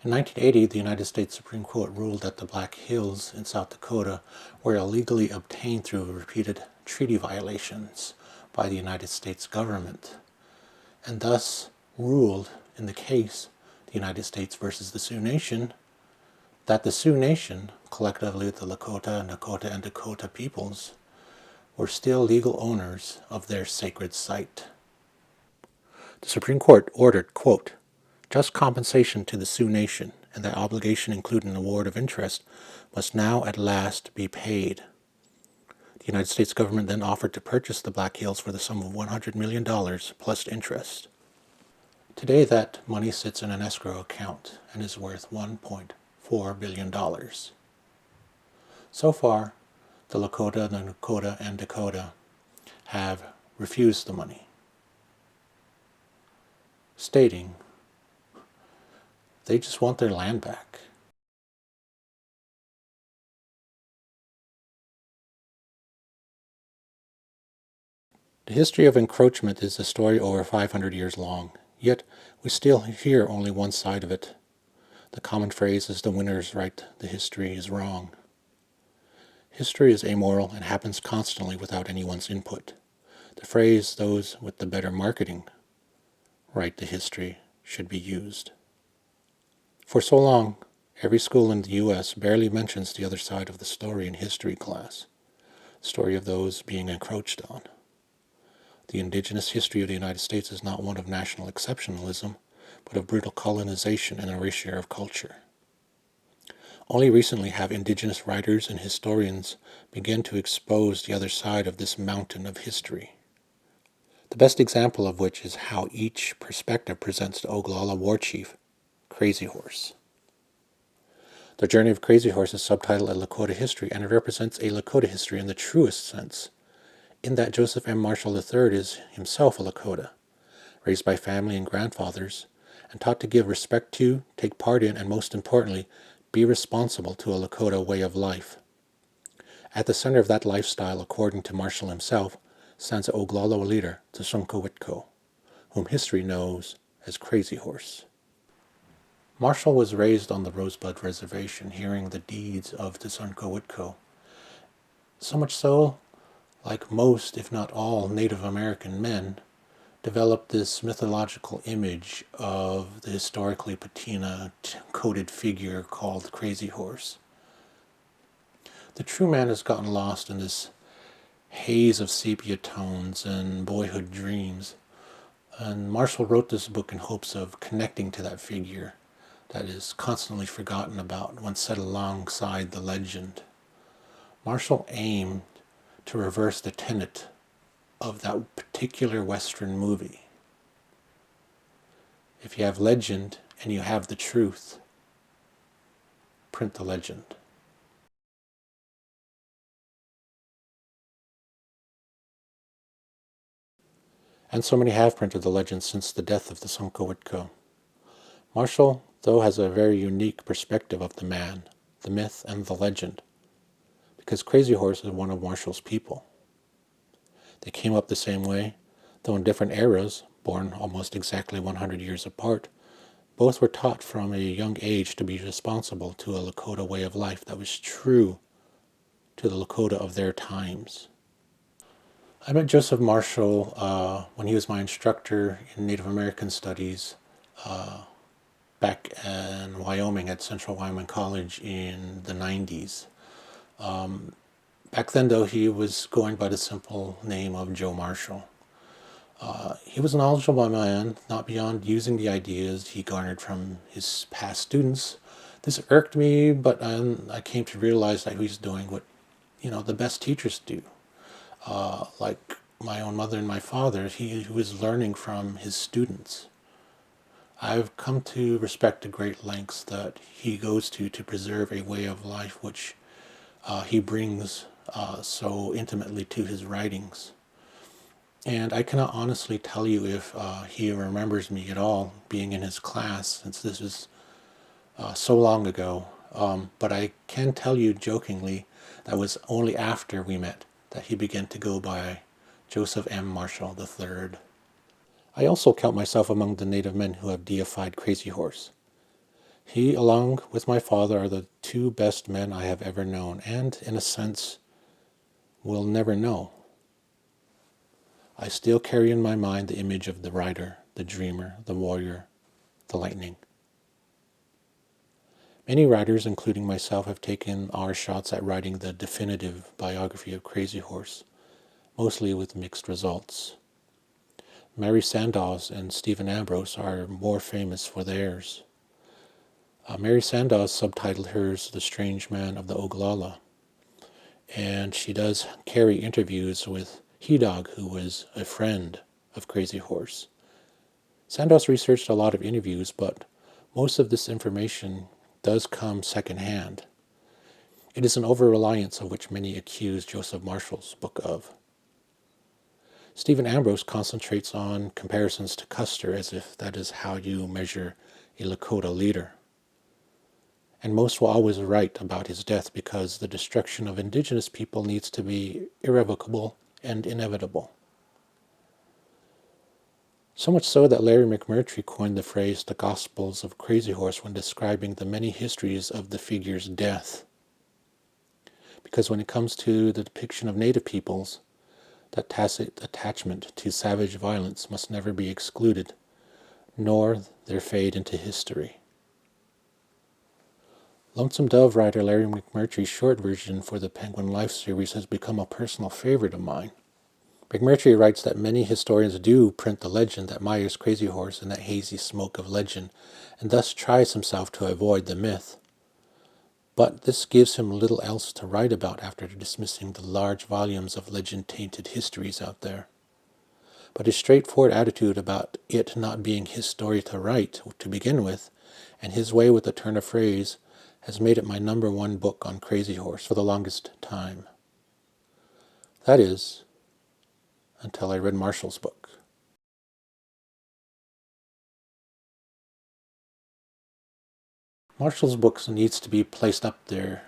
In 1980, the United States Supreme Court ruled that the Black Hills in South Dakota were illegally obtained through repeated treaty violations by the United States government, and thus ruled in the case, the United States versus the Sioux Nation, that the Sioux Nation, collectively the Lakota, Nakota, and Dakota peoples, were still legal owners of their sacred site. The Supreme Court ordered, quote, just compensation to the Sioux Nation, and that obligation including an award of interest, must now at last be paid. The United States government then offered to purchase the Black Hills for the sum of $100 million plus interest. Today that money sits in an escrow account and is worth $1.4 billion. So far, the Lakota, the Nakota, and Dakota have refused the money, stating they just want their land back. The history of encroachment is a story over 500 years long, yet we still hear only one side of it. The common phrase is the winner is right, the history is wrong. History is amoral and happens constantly without anyone's input. The phrase, those with the better marketing write the history, should be used. For so long, every school in the U.S. barely mentions the other side of the story in history class, the story of those being encroached on. The indigenous history of the United States is not one of national exceptionalism, but of brutal colonization and erasure of culture. Only recently have indigenous writers and historians begun to expose the other side of this mountain of history. The best example of which is how each perspective presents the Oglala war chief, Crazy Horse. The Journey of Crazy Horse is subtitled A Lakota History, and it represents a Lakota history in the truest sense, in that Joseph M. Marshall III is himself a Lakota, raised by family and grandfathers, and taught to give respect to, take part in, and most importantly, be responsible to a Lakota way of life. At the center of that lifestyle, according to Marshall himself, stands the Oglala leader, Tsunkowitko, whom history knows as Crazy Horse. Marshall was raised on the Rosebud Reservation, hearing the deeds of Tsunkowitko. So much so, like most, if not all, Native American men, developed this mythological image of the historically patina-coated figure called Crazy Horse. The true man has gotten lost in this haze of sepia tones and boyhood dreams, and Marshall wrote this book in hopes of connecting to that figure that is constantly forgotten about when set alongside the legend. Marshall aimed to reverse the tenet of that particular Western movie. If you have legend and you have the truth, print the legend. And so many have printed the legend since the death of the Tsunkowitko. Marshall, though, has a very unique perspective of the man, the myth, and the legend, because Crazy Horse is one of Marshall's people. They came up the same way, though in different eras, born almost exactly 100 years apart. Both were taught from a young age to be responsible to a Lakota way of life that was true to the Lakota of their times. I met Joseph Marshall when he was my instructor in Native American Studies back in Wyoming at Central Wyoming College in the 90s. Back then, though, he was going by the simple name of Joe Marshall. He was a knowledgeable man, not beyond using the ideas he garnered from his past students. This irked me, but I came to realize that he was doing what, the best teachers do. Like my own mother and my father, he was learning from his students. I've come to respect the great lengths that he goes to preserve a way of life which he brings so intimately to his writings. And I cannot honestly tell you if he remembers me at all being in his class, since this is so long ago. But I can tell you jokingly that was only after we met that he began to go by Joseph M. Marshall III. I also count myself among the Native men who have deified Crazy Horse. He, along with my father, are the two best men I have ever known, and, in a sense, will never know. I still carry in my mind the image of the rider, the dreamer, the warrior, the lightning. Many writers, including myself, have taken our shots at writing the definitive biography of Crazy Horse, mostly with mixed results. Mary Sandoz and Stephen Ambrose are more famous for theirs. Mary Sandoz subtitled hers The Strange Man of the Oglala, and she does carry interviews with He-Dog, who was a friend of Crazy Horse. Sandoz researched a lot of interviews, but most of this information does come secondhand. It is an over-reliance of which many accuse Joseph Marshall's book of. Stephen Ambrose concentrates on comparisons to Custer as if that is how you measure a Lakota leader. And most will always write about his death because the destruction of indigenous people needs to be irrevocable and inevitable. So much so that Larry McMurtry coined the phrase the Gospels of Crazy Horse when describing the many histories of the figure's death. Because when it comes to the depiction of native peoples, that tacit attachment to savage violence must never be excluded, nor their fade into history. Lonesome Dove writer Larry McMurtry's short version for the Penguin Life series has become a personal favorite of mine. McMurtry writes that many historians do print the legend that Meyer's Crazy Horse in that hazy smoke of legend, and thus tries himself to avoid the myth. But this gives him little else to write about after dismissing the large volumes of legend-tainted histories out there. But his straightforward attitude about it not being his story to write to begin with, and his way with a turn of phrase, has made it my number one book on Crazy Horse for the longest time. That is, until I read Marshall's book. Marshall's books needs to be placed up there.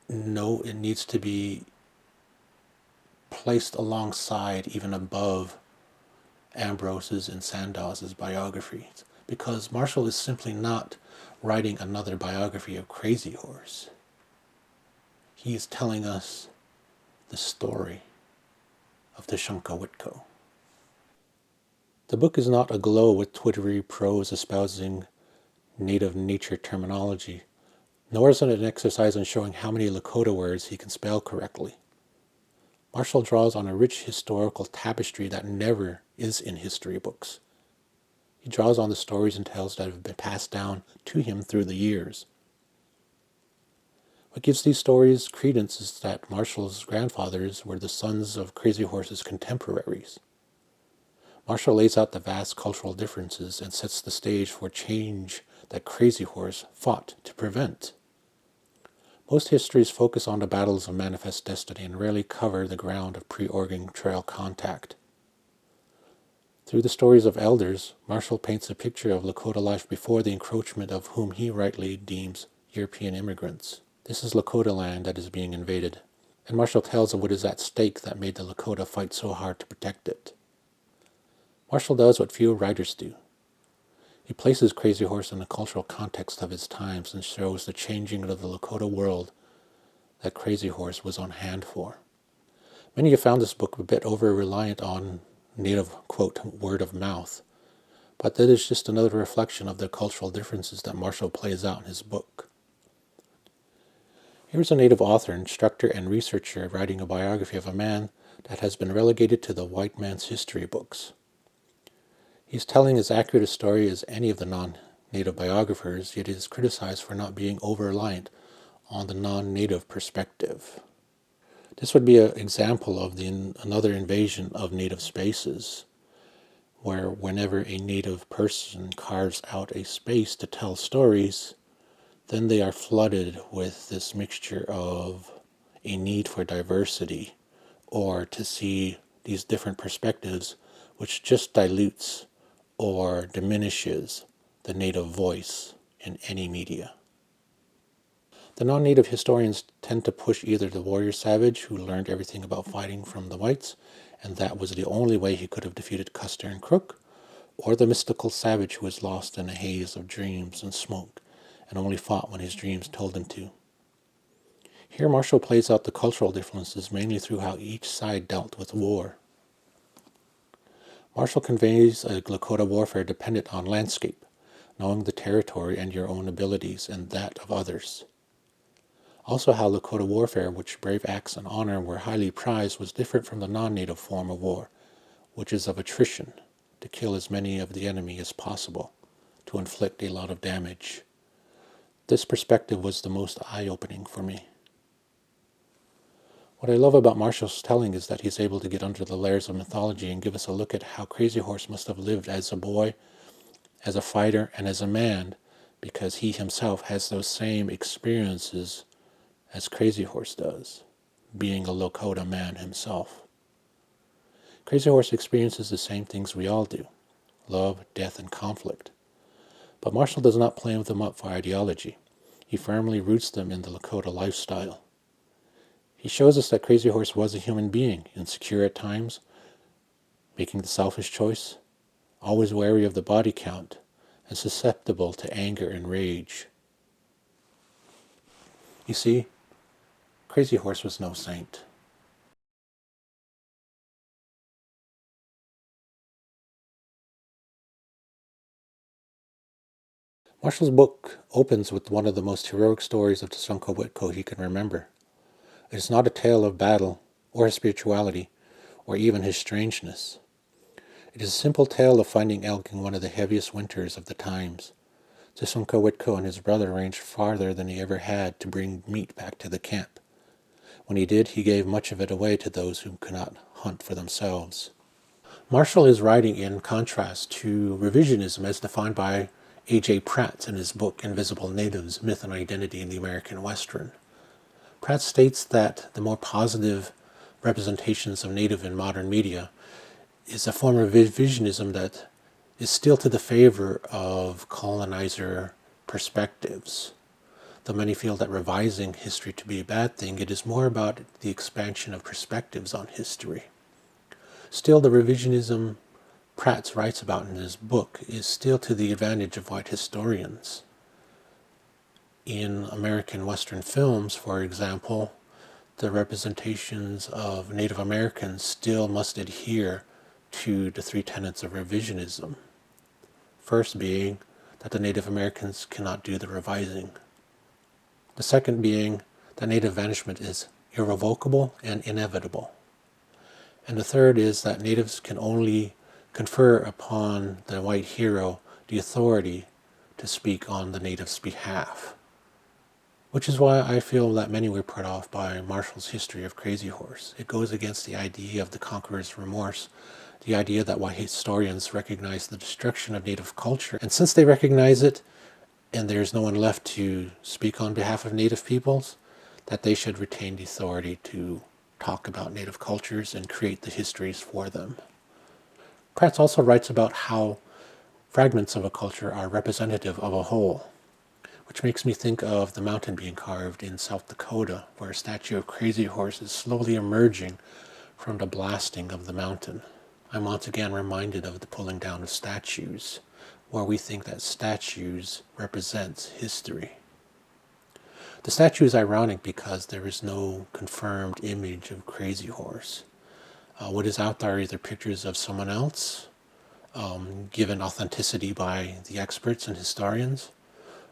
No, it needs to be placed alongside, even above, Ambrose's and Sandoz's biographies, because Marshall is simply not writing another biography of Crazy Horse. He is telling us the story of the Shunka-Witko. The book is not aglow with twittery prose espousing native nature terminology, nor is it an exercise in showing how many Lakota words he can spell correctly. Marshall draws on a rich historical tapestry that never is in history books. He draws on the stories and tales that have been passed down to him through the years. What gives these stories credence is that Marshall's grandfathers were the sons of Crazy Horse's contemporaries. Marshall lays out the vast cultural differences and sets the stage for change that Crazy Horse fought to prevent. Most histories focus on the battles of Manifest Destiny and rarely cover the ground of pre-Oregon Trail contact. Through the stories of elders, Marshall paints a picture of Lakota life before the encroachment of whom he rightly deems European immigrants. This is Lakota land that is being invaded, and Marshall tells of what is at stake that made the Lakota fight so hard to protect it. Marshall does what few writers do. He places Crazy Horse in the cultural context of his times and shows the changing of the Lakota world that Crazy Horse was on hand for. Many have found this book a bit over-reliant on native, quote, word of mouth, but that is just another reflection of the cultural differences that Marshall plays out in his book. Here's a native author, instructor, and researcher writing a biography of a man that has been relegated to the white man's history books. He's telling as accurate a story as any of the non-native biographers, yet he is criticized for not being over-reliant on the non-native perspective. This would be an example of another invasion of native spaces, where whenever a native person carves out a space to tell stories, then they are flooded with this mixture of a need for diversity, or to see these different perspectives, which just dilutes or diminishes the native voice in any media. The non-native historians tend to push either the warrior savage who learned everything about fighting from the whites, and that was the only way he could have defeated Custer and Crook, or the mystical savage who was lost in a haze of dreams and smoke, and only fought when his dreams told him to. Here Marshall plays out the cultural differences mainly through how each side dealt with war. Marshall conveys a Lakota warfare dependent on landscape, knowing the territory and your own abilities and that of others. Also how Lakota warfare, which brave acts and honor were highly prized, was different from the non-native form of war, which is of attrition, to kill as many of the enemy as possible, to inflict a lot of damage. This perspective was the most eye-opening for me. What I love about Marshall's telling is that he's able to get under the layers of mythology and give us a look at how Crazy Horse must have lived as a boy, as a fighter, and as a man, because he himself has those same experiences as Crazy Horse does, being a Lakota man himself. Crazy Horse experiences the same things we all do: love, death, and conflict. But Marshall does not play them up for ideology. He firmly roots them in the Lakota lifestyle. He shows us that Crazy Horse was a human being, insecure at times, making the selfish choice, always wary of the body count, and susceptible to anger and rage. You see, Crazy Horse was no saint. Marshall's book opens with one of the most heroic stories of Tsonko he can remember. It is not a tale of battle, or his spirituality, or even his strangeness. It is a simple tale of finding elk in one of the heaviest winters of the times. Tsonko and his brother ranged farther than he ever had to bring meat back to the camp. When he did, he gave much of it away to those who could not hunt for themselves. Marshall is writing in contrast to revisionism as defined by A.J. Pratt in his book Invisible Natives, Myth and Identity in the American Western. Pratt states that the more positive representations of Native in modern media is a form of revisionism that is still to the favor of colonizer perspectives. Though many feel that revising history to be a bad thing, it is more about the expansion of perspectives on history. Still, the revisionism Pratt writes about in his book is still to the advantage of white historians. In American Western films, for example, the representations of Native Americans still must adhere to the three tenets of revisionism. First being that the Native Americans cannot do the revising. The second being that Native vanishment is irrevocable and inevitable. And the third is that Natives can only confer upon the white hero the authority to speak on the Native's behalf. Which is why I feel that many were put off by Marshall's history of Crazy Horse. It goes against the idea of the conqueror's remorse, the idea that white historians recognize the destruction of Native culture, and since they recognize it, and there's no one left to speak on behalf of Native peoples, that they should retain the authority to talk about Native cultures and create the histories for them. Pratt also writes about how fragments of a culture are representative of a whole, which makes me think of the mountain being carved in South Dakota, where a statue of Crazy Horse is slowly emerging from the blasting of the mountain. I'm once again reminded of the pulling down of statues, where we think that statues represents history. The statue is ironic because there is no confirmed image of Crazy Horse. What is out there are either pictures of someone else, given authenticity by the experts and historians,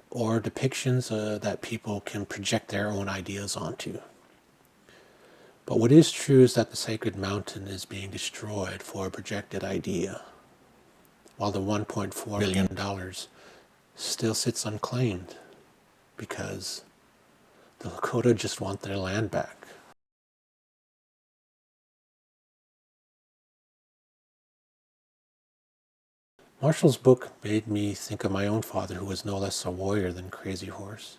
or depictions that people can project their own ideas onto. But what is true is that the sacred mountain is being destroyed for a projected idea, while the $1.4 billion still sits unclaimed because the Lakota just want their land back. Marshall's book made me think of my own father, who was no less a warrior than Crazy Horse.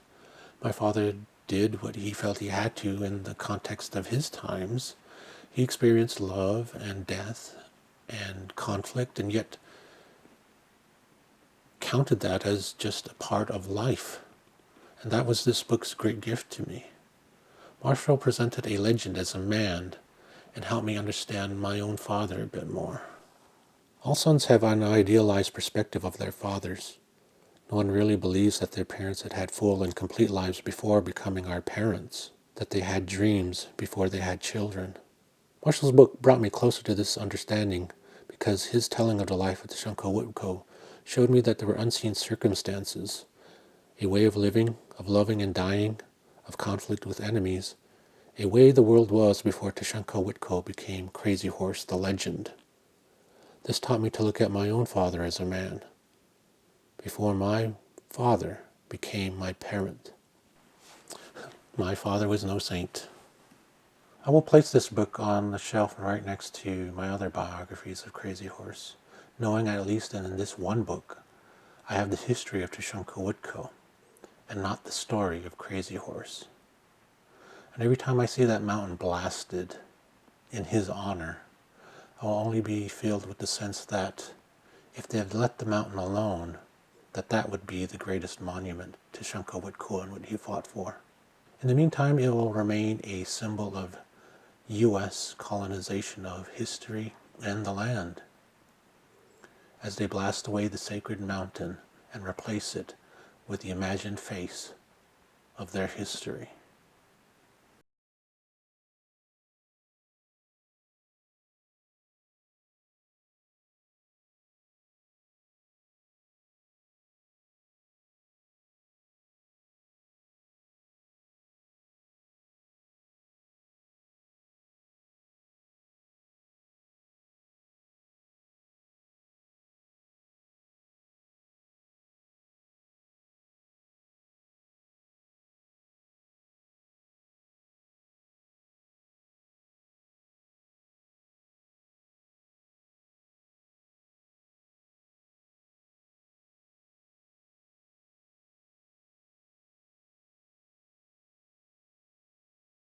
My father did what he felt he had to in the context of his times. He experienced love and death and conflict, and yet counted that as just a part of life. And that was this book's great gift to me. Marshall presented a legend as a man and helped me understand my own father a bit more. All sons have an idealized perspective of their fathers. No one really believes that their parents had had full and complete lives before becoming our parents, that they had dreams before they had children. Marshall's book brought me closer to this understanding because his telling of the life of the Shunko showed me that there were unseen circumstances, a way of living, of loving and dying, of conflict with enemies, a way the world was before Tashenko Witko became Crazy Horse the legend. This taught me to look at my own father as a man, before my father became my parent. My father was no saint. I will place this book on the shelf right next to my other biographies of Crazy Horse, knowing at least in this one book I have the history of Tashenko Witko, and not the story of Crazy Horse. And every time I see that mountain blasted in his honor, I will only be filled with the sense that if they had let the mountain alone, that would be the greatest monument to Shunko Witko and what he fought for. In the meantime, it will remain a symbol of U.S. colonization of history and the land, as they blast away the sacred mountain and replace it with the imagined face of their history.